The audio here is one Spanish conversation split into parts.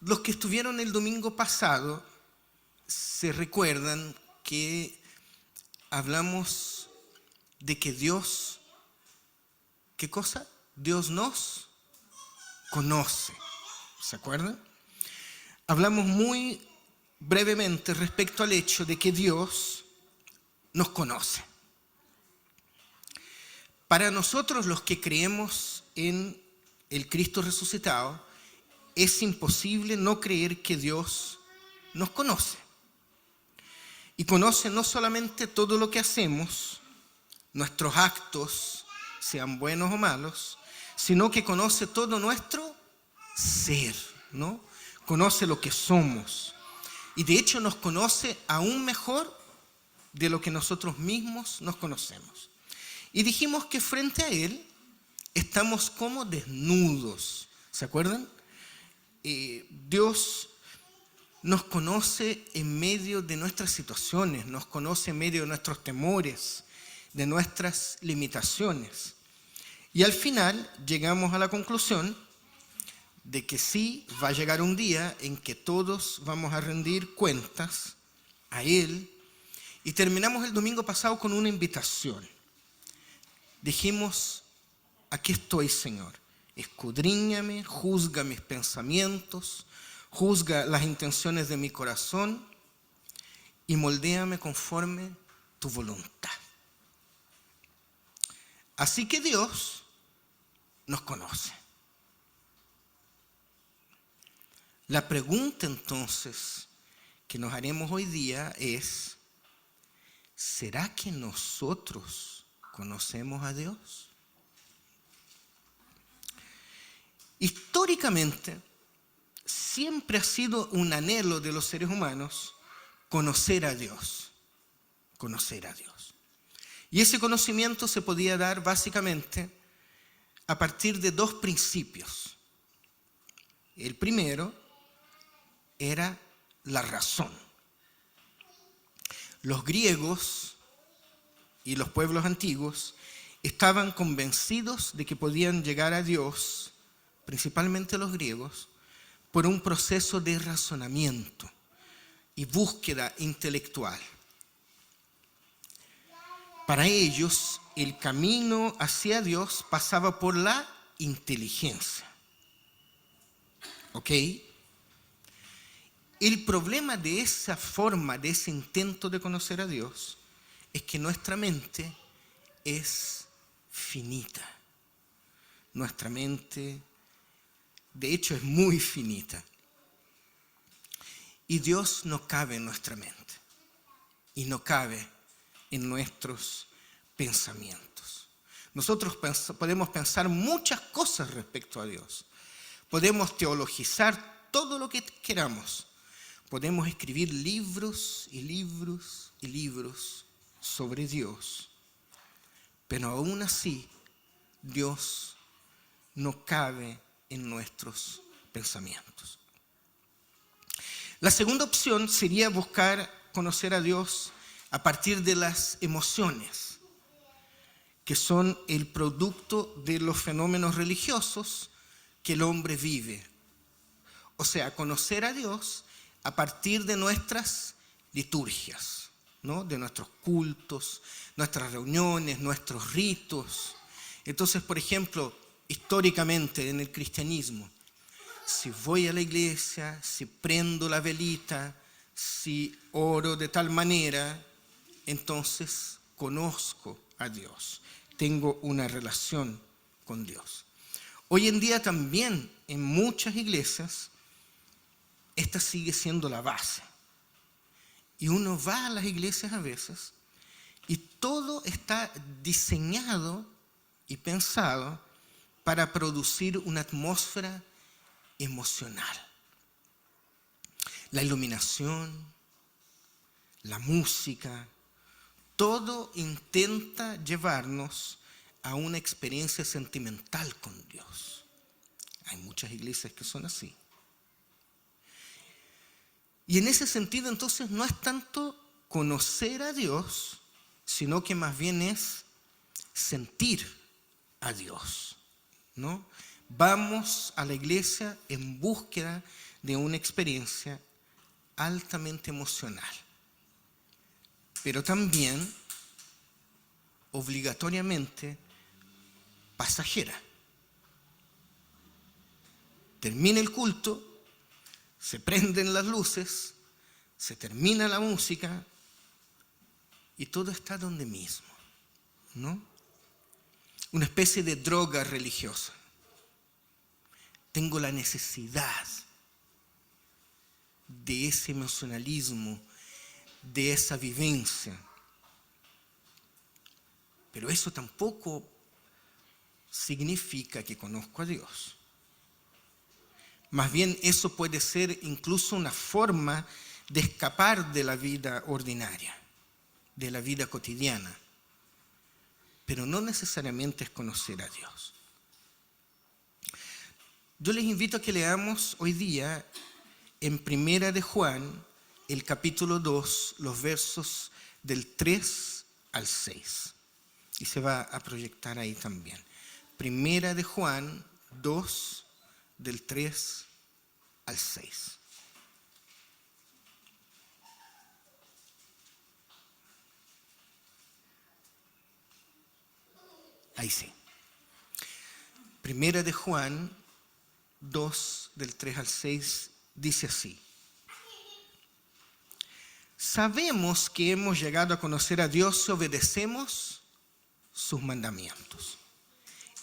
Los que estuvieron el domingo pasado se recuerdan que hablamos de que Dios, ¿qué cosa? Dios nos conoce. ¿Se acuerdan? Hablamos muy brevemente respecto al hecho de que Dios nos conoce. Para nosotros los que creemos en el Cristo resucitado, es imposible no creer que Dios nos conoce. Y conoce no solamente todo lo que hacemos, nuestros actos, sean buenos o malos, sino que conoce todo nuestro ser, ¿no? Conoce lo que somos. Y de hecho nos conoce aún mejor de lo que nosotros mismos nos conocemos. Y dijimos que frente a Él estamos como desnudos. ¿Se acuerdan? Dios nos conoce en medio de nuestras situaciones, nos conoce en medio de nuestros temores, de nuestras limitaciones. Y al final llegamos a la conclusión de que sí va a llegar un día en que todos vamos a rendir cuentas a Él. Y terminamos el domingo pasado con una invitación. Dijimos: aquí estoy, Señor, escudriñame, juzga mis pensamientos, juzga las intenciones de mi corazón y moldéame conforme tu voluntad. Así que Dios nos conoce. La pregunta entonces que nos haremos hoy día es: ¿será que nosotros conocemos a Dios? Históricamente, siempre ha sido un anhelo de los seres humanos conocer a Dios. Conocer a Dios. Y ese conocimiento se podía dar básicamente a partir de dos principios. El primero era la razón. Los griegos y los pueblos antiguos estaban convencidos de que podían llegar a Dios, principalmente los griegos, por un proceso de razonamiento y búsqueda intelectual. Para ellos, el camino hacia Dios pasaba por la inteligencia. ¿Ok? El problema de esa forma, de ese intento de conocer a Dios, es que nuestra mente es finita. Nuestra mente, de hecho, es muy finita. Y Dios no cabe en nuestra mente. Y no cabe en nuestros pensamientos. Nosotros podemos pensar muchas cosas respecto a Dios. Podemos teologizar todo lo que queramos. Podemos escribir libros y libros y libros sobre Dios. Pero aún así, Dios no cabe en nuestros pensamientos. La segunda opción sería buscar conocer a Dios a partir de las emociones, que son el producto de los fenómenos religiosos que el hombre vive. O sea, conocer a Dios a partir de nuestras liturgias, ¿no? De nuestros cultos, nuestras reuniones, nuestros ritos. Entonces, por ejemplo, históricamente en el cristianismo, si voy a la iglesia, si prendo la velita, si oro de tal manera, entonces conozco a Dios, tengo una relación con Dios. Hoy en día también en muchas iglesias esta sigue siendo la base. Y uno va a las iglesias a veces y todo está diseñado y pensado para producir una atmósfera emocional. La iluminación, la música, todo intenta llevarnos a una experiencia sentimental con Dios. Hay muchas iglesias que son así. Y en ese sentido, entonces, no es tanto conocer a Dios, sino que más bien es sentir a Dios, ¿no? Vamos a la iglesia en búsqueda de una experiencia altamente emocional, pero también obligatoriamente pasajera. Termina el culto, se prenden las luces, se termina la música y todo está donde mismo, ¿no? Una especie de droga religiosa. Tengo la necesidad de ese emocionalismo, de esa vivencia. Pero eso tampoco significa que conozco a Dios. Más bien eso puede ser incluso una forma de escapar de la vida ordinaria, de la vida cotidiana. Pero no necesariamente es conocer a Dios. Yo les invito a que leamos hoy día en Primera de Juan, el capítulo 2, los versos del 3 al 6. Y se va a proyectar ahí también. Primera de Juan 2, del 3 al 6. Ahí sí. Primera de Juan 2, del 3 al 6, dice así. Sabemos que hemos llegado a conocer a Dios si obedecemos sus mandamientos.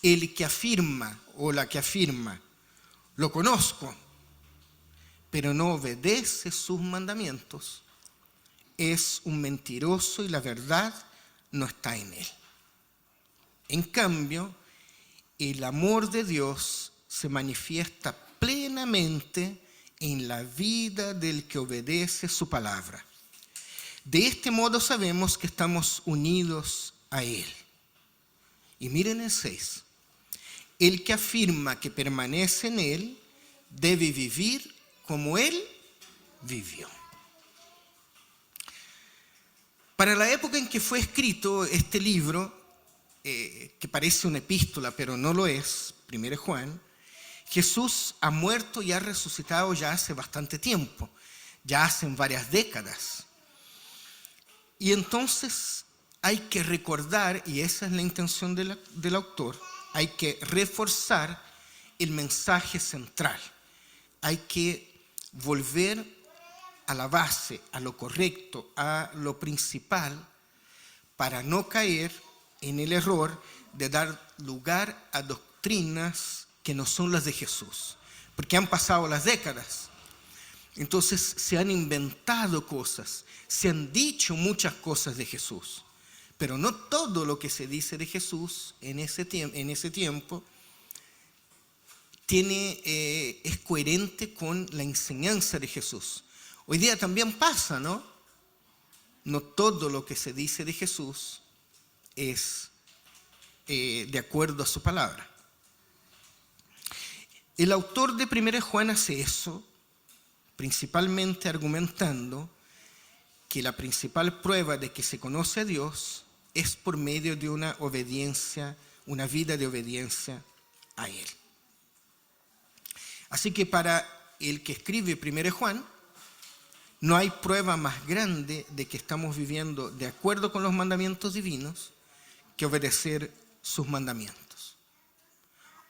El que afirma o la que afirma, lo conozco, pero no obedece sus mandamientos, es un mentiroso y la verdad no está en él. En cambio, el amor de Dios se manifiesta plenamente en la vida del que obedece su palabra. De este modo sabemos que estamos unidos a Él. Y miren el 6. El que afirma que permanece en Él debe vivir como Él vivió. Para la época en que fue escrito este libro, que parece una epístola, pero no lo es, 1 Juan, Jesús ha muerto y ha resucitado ya hace bastante tiempo, ya hacen varias décadas. Y entonces hay que recordar, y esa es la intención del autor, hay que reforzar el mensaje central. Hay que volver a la base, a lo correcto, a lo principal, para no caer en el error de dar lugar a doctrinas que no son las de Jesús. Porque han pasado las décadas. Entonces se han inventado cosas, se han dicho muchas cosas de Jesús. Pero no todo lo que se dice de Jesús en ese tiempo es coherente con la enseñanza de Jesús. Hoy día también pasa, ¿no? No todo lo que se dice de Jesús es de acuerdo a su palabra. El autor de 1 Juan hace eso, principalmente argumentando que la principal prueba de que se conoce a Dios es por medio de una obediencia, una vida de obediencia a Él. Así que para el que escribe 1 Juan, no hay prueba más grande de que estamos viviendo de acuerdo con los mandamientos divinos que obedecer sus mandamientos.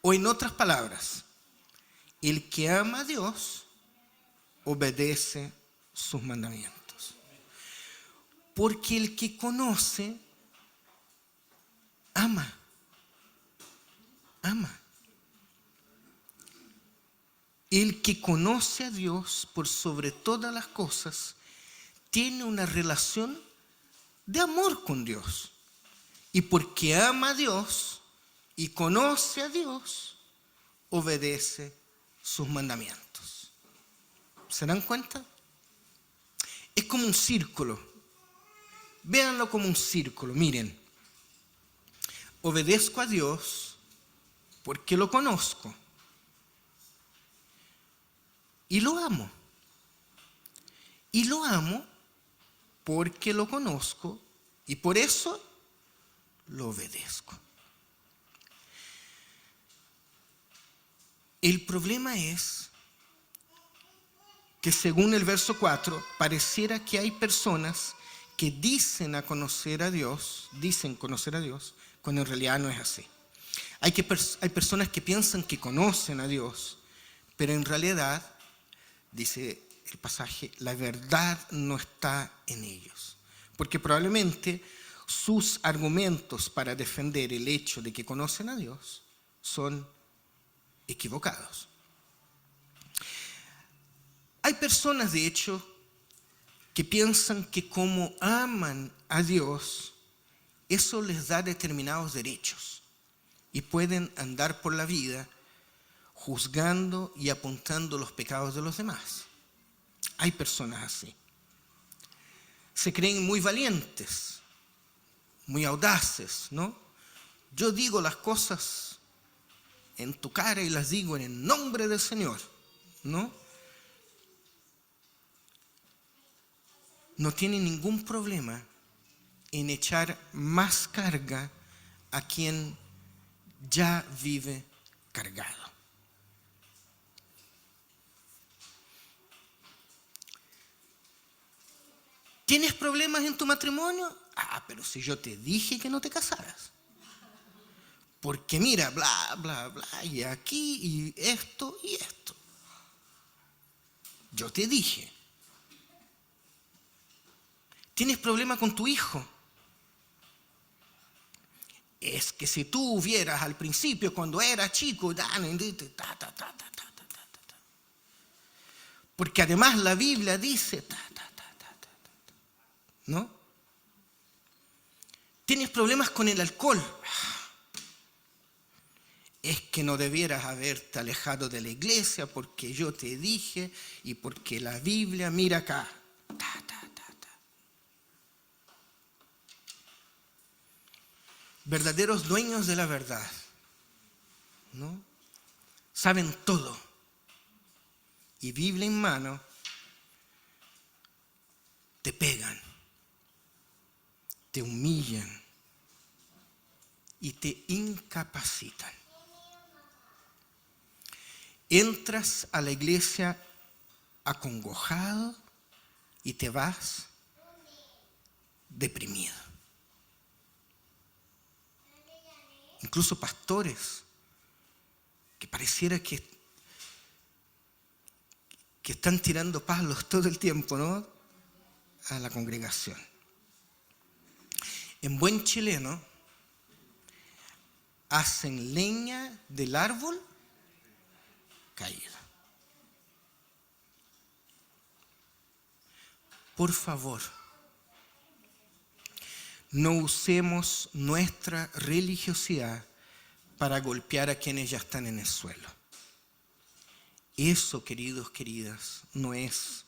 O en otras palabras, el que ama a Dios obedece sus mandamientos. Porque el que conoce, ama. El que conoce a Dios por sobre todas las cosas tiene una relación de amor con Dios. Y porque ama a Dios y conoce a Dios, obedece sus mandamientos. ¿Se dan cuenta? Es como un círculo. Véanlo como un círculo. Miren, obedezco a Dios porque lo conozco y lo amo. Y lo amo porque lo conozco y por eso lo obedezco. El problema es que según el verso 4, pareciera que hay personas que dicen conocer a Dios, cuando en realidad no es así. Hay personas que piensan que conocen a Dios, pero en realidad, dice el pasaje, la verdad no está en ellos. Porque probablemente sus argumentos para defender el hecho de que conocen a Dios son equivocados. Hay personas, de hecho, que piensan que como aman a Dios, eso les da determinados derechos y pueden andar por la vida juzgando y apuntando los pecados de los demás. Hay personas así. Se creen muy valientes, muy audaces, ¿no? Yo digo las cosas en tu cara y las digo en el nombre del Señor, ¿no? No tienen ningún problema en echar más carga a quien ya vive cargado. ¿Tienes problemas en tu matrimonio? Pero si yo te dije que no te casaras. Porque mira, bla, bla, bla, y aquí, y esto, y esto. Yo te dije. ¿Tienes problemas con tu hijo? Es que si tú hubieras al principio, cuando era chico, porque además la Biblia dice, ¿no? ¿Tienes problemas con el alcohol? Es que no debieras haberte alejado de la iglesia porque yo te dije y porque la Biblia, mira acá. Verdaderos dueños de la verdad, ¿no? Saben todo. Y Biblia en mano, te pegan, te humillan y te incapacitan. Entras a la iglesia acongojado y te vas deprimido. Incluso pastores que pareciera que están tirando palos todo el tiempo, ¿no?, a la congregación. En buen chileno, hacen leña del árbol caído. Por favor, no usemos nuestra religiosidad para golpear a quienes ya están en el suelo. Eso, queridos, queridas, no es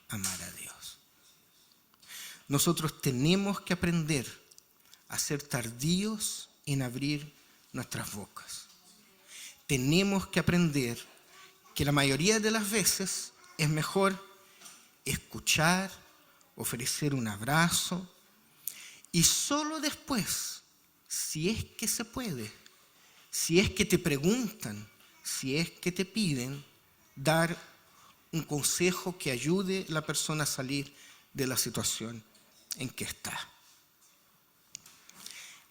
amar a Dios. Nosotros tenemos que aprender a ser tardíos en abrir nuestras bocas. Tenemos que aprender que la mayoría de las veces es mejor escuchar, ofrecer un abrazo y solo después, si es que se puede, si es que te preguntan, si es que te piden, dar un consejo que ayude a la persona a salir de la situación en que está.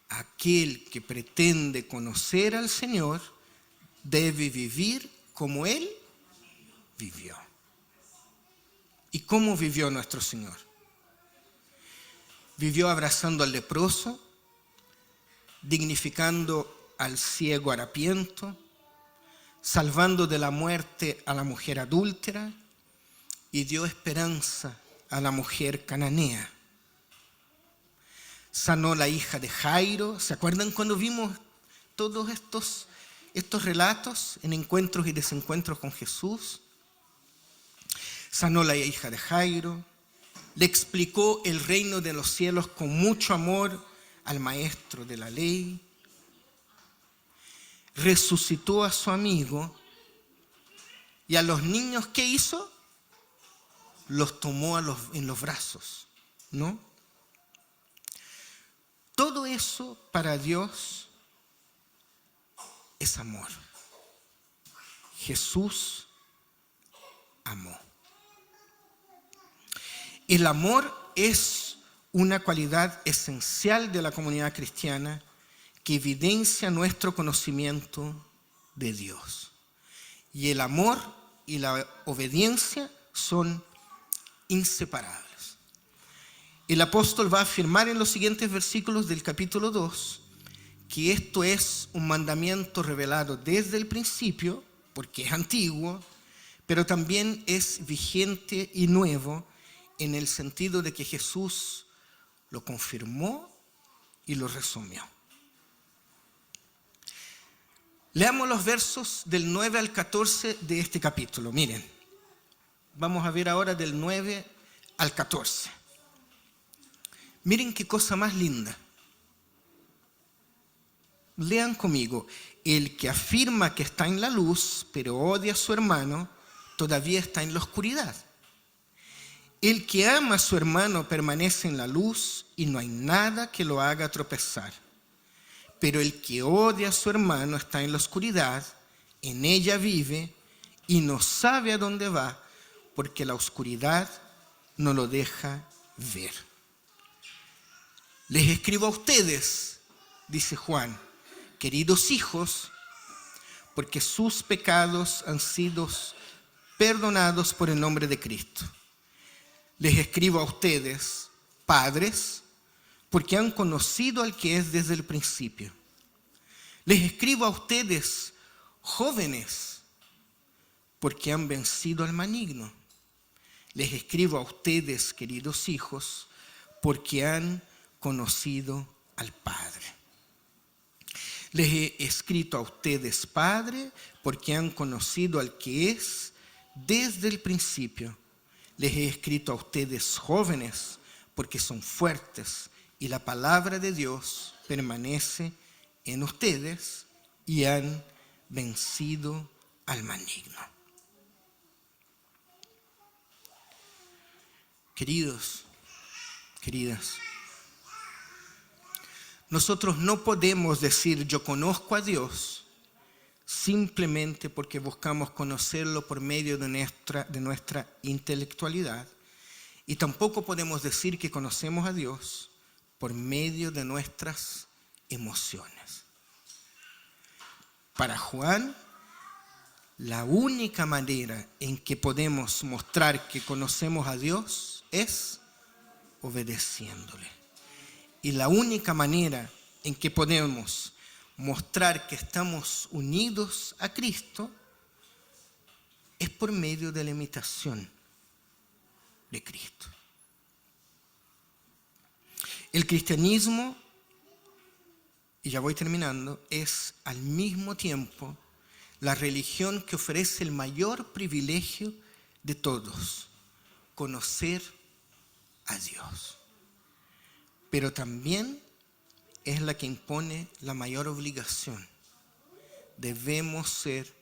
Aquel que pretende conocer al Señor debe vivir como Él vivió. ¿Y cómo vivió nuestro Señor? Vivió abrazando al leproso, dignificando al ciego harapiento, salvando de la muerte a la mujer adúltera y dio esperanza a la mujer cananea. Sanó la hija de Jairo. ¿Se acuerdan cuando vimos todos estos relatos en encuentros y desencuentros con Jesús? Sanó la hija de Jairo. Le explicó el reino de los cielos con mucho amor al maestro de la ley. Resucitó a su amigo y a los niños, ¿qué hizo? Los tomó en los brazos, ¿no? Todo eso para Dios es amor. Jesús amó. El amor es una cualidad esencial de la comunidad cristiana que evidencia nuestro conocimiento de Dios. Y el amor y la obediencia son inseparables. El apóstol va a afirmar en los siguientes versículos del capítulo 2 que esto es un mandamiento revelado desde el principio, porque es antiguo, pero también es vigente y nuevo en el sentido de que Jesús lo confirmó y lo resumió. Leamos los versos del 9 al 14 de este capítulo. Miren, vamos a ver ahora del 9 al 14. Miren qué cosa más linda. Lean conmigo. El que afirma que está en la luz, pero odia a su hermano, todavía está en la oscuridad. El que ama a su hermano permanece en la luz y no hay nada que lo haga tropezar. Pero el que odia a su hermano está en la oscuridad, en ella vive y no sabe a dónde va, porque la oscuridad no lo deja ver. Les escribo a ustedes, dice Juan, queridos hijos, porque sus pecados han sido perdonados por el nombre de Cristo. Les escribo a ustedes, padres, porque han conocido al que es desde el principio. Les escribo a ustedes, jóvenes, porque han vencido al maligno. Les escribo a ustedes, queridos hijos, porque han conocido al Padre. Les he escrito a ustedes, Padre, porque han conocido al que es desde el principio. Les he escrito a ustedes, jóvenes, porque son fuertes y la palabra de Dios permanece en ustedes y han vencido al maligno. Queridos, queridas, nosotros no podemos decir yo conozco a Dios simplemente porque buscamos conocerlo por medio de nuestra intelectualidad, y tampoco podemos decir que conocemos a Dios por medio de nuestras emociones. Para Juan, la única manera en que podemos mostrar que conocemos a Dios es obedeciéndole. Y la única manera en que podemos mostrar que estamos unidos a Cristo es por medio de la imitación de Cristo. El cristianismo, y ya voy terminando, es al mismo tiempo la religión que ofrece el mayor privilegio de todos, conocer a Dios. Pero también es la que impone la mayor obligación. Debemos ser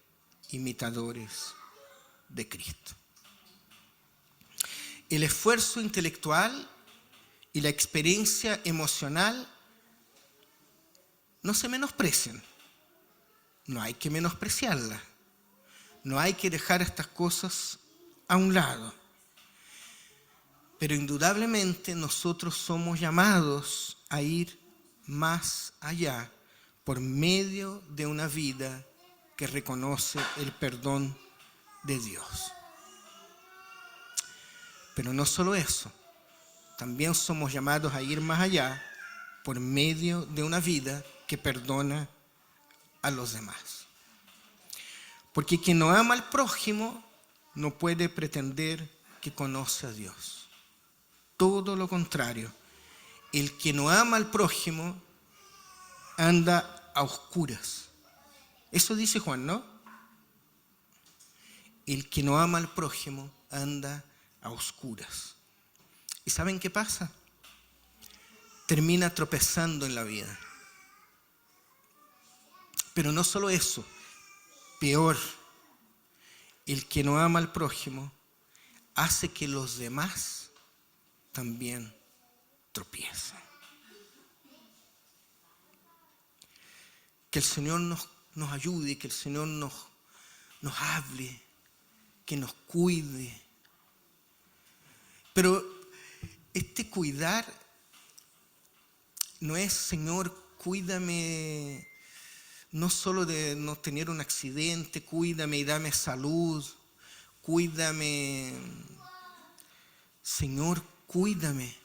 imitadores de Cristo. El esfuerzo intelectual y la experiencia emocional no se menosprecian. No hay que menospreciarlas. No hay que dejar estas cosas a un lado. Pero indudablemente nosotros somos llamados a ir más allá por medio de una vida que reconoce el perdón de Dios. Pero no solo eso, también somos llamados a ir más allá por medio de una vida que perdona a los demás. Porque quien no ama al prójimo no puede pretender que conoce a Dios. Todo lo contrario, el que no ama al prójimo anda a oscuras. Eso dice Juan, ¿no? El que no ama al prójimo anda a oscuras. ¿Y saben qué pasa? Termina tropezando en la vida. Pero no solo eso, peor, el que no ama al prójimo hace que los demás también tropiezan. Que el Señor nos ayude, que el Señor nos hable, que nos cuide. Pero este cuidar no es, Señor, cuídame no solo de no tener un accidente, cuídame y dame salud, cuídame, Señor, cuídame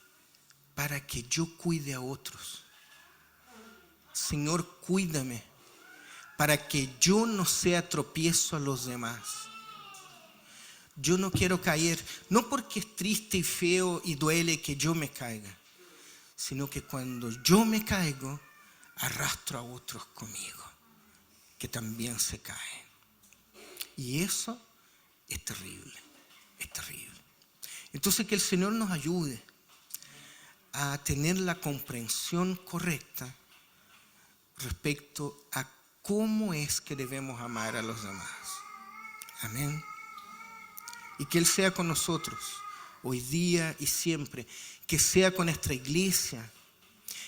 para que yo cuide a otros. Señor, cuídame para que yo no sea tropiezo a los demás. Yo no quiero caer, no porque es triste y feo y duele que yo me caiga, sino que cuando yo me caigo, arrastro a otros conmigo, que también se caen. Y eso es terrible, es terrible. Entonces que el Señor nos ayude a tener la comprensión correcta respecto a cómo es que debemos amar a los demás. Amén. Y que Él sea con nosotros hoy día y siempre, que sea con nuestra iglesia,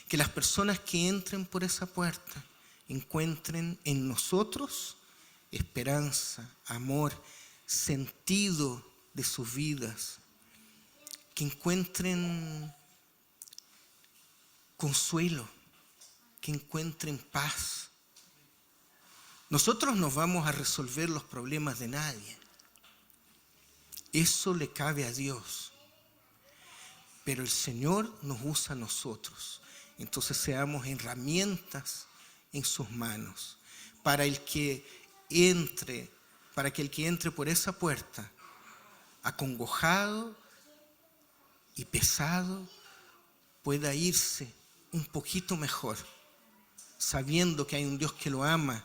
que las personas que entren por esa puerta encuentren en nosotros esperanza, amor, sentido de sus vidas, que encuentren consuelo, que encuentren paz. Nosotros no vamos a resolver los problemas de nadie. Eso le cabe a Dios. Pero el Señor nos usa a nosotros. Entonces seamos herramientas en sus manos para que el que entre por esa puerta acongojado y pesado pueda irse un poquito mejor, sabiendo que hay un Dios que lo ama,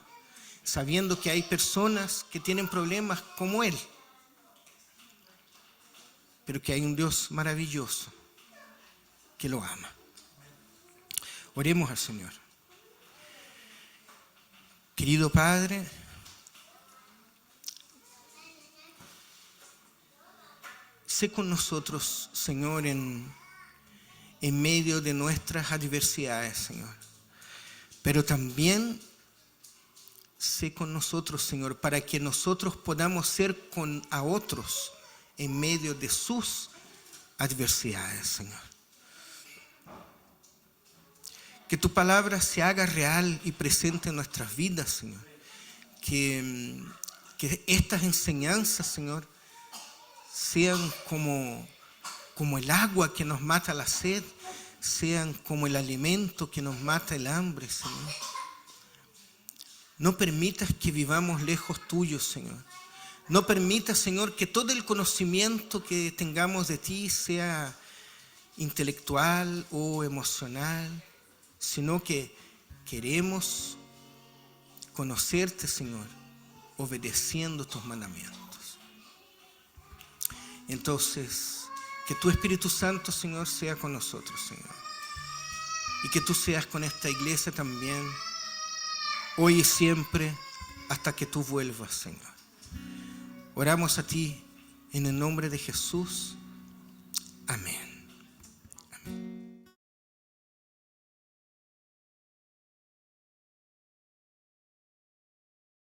sabiendo que hay personas que tienen problemas como Él, pero que hay un Dios maravilloso que lo ama. Oremos al Señor. Querido Padre, sé con nosotros, Señor, en medio de nuestras adversidades, Señor. Pero también sé con nosotros, Señor, para que nosotros podamos ser a otros en medio de sus adversidades, Señor. Que tu palabra se haga real y presente en nuestras vidas, Señor. Que estas enseñanzas, Señor, sean como el agua que nos mata la sed, sean como el alimento que nos mata el hambre, Señor. No permitas que vivamos lejos tuyo, Señor. No permitas, Señor, que todo el conocimiento que tengamos de ti sea intelectual o emocional, sino que queremos conocerte, Señor, obedeciendo tus mandamientos. Entonces, que tu Espíritu Santo, Señor, sea con nosotros, Señor. Y que tú seas con esta iglesia también, hoy y siempre, hasta que tú vuelvas, Señor. Oramos a ti en el nombre de Jesús. Amén.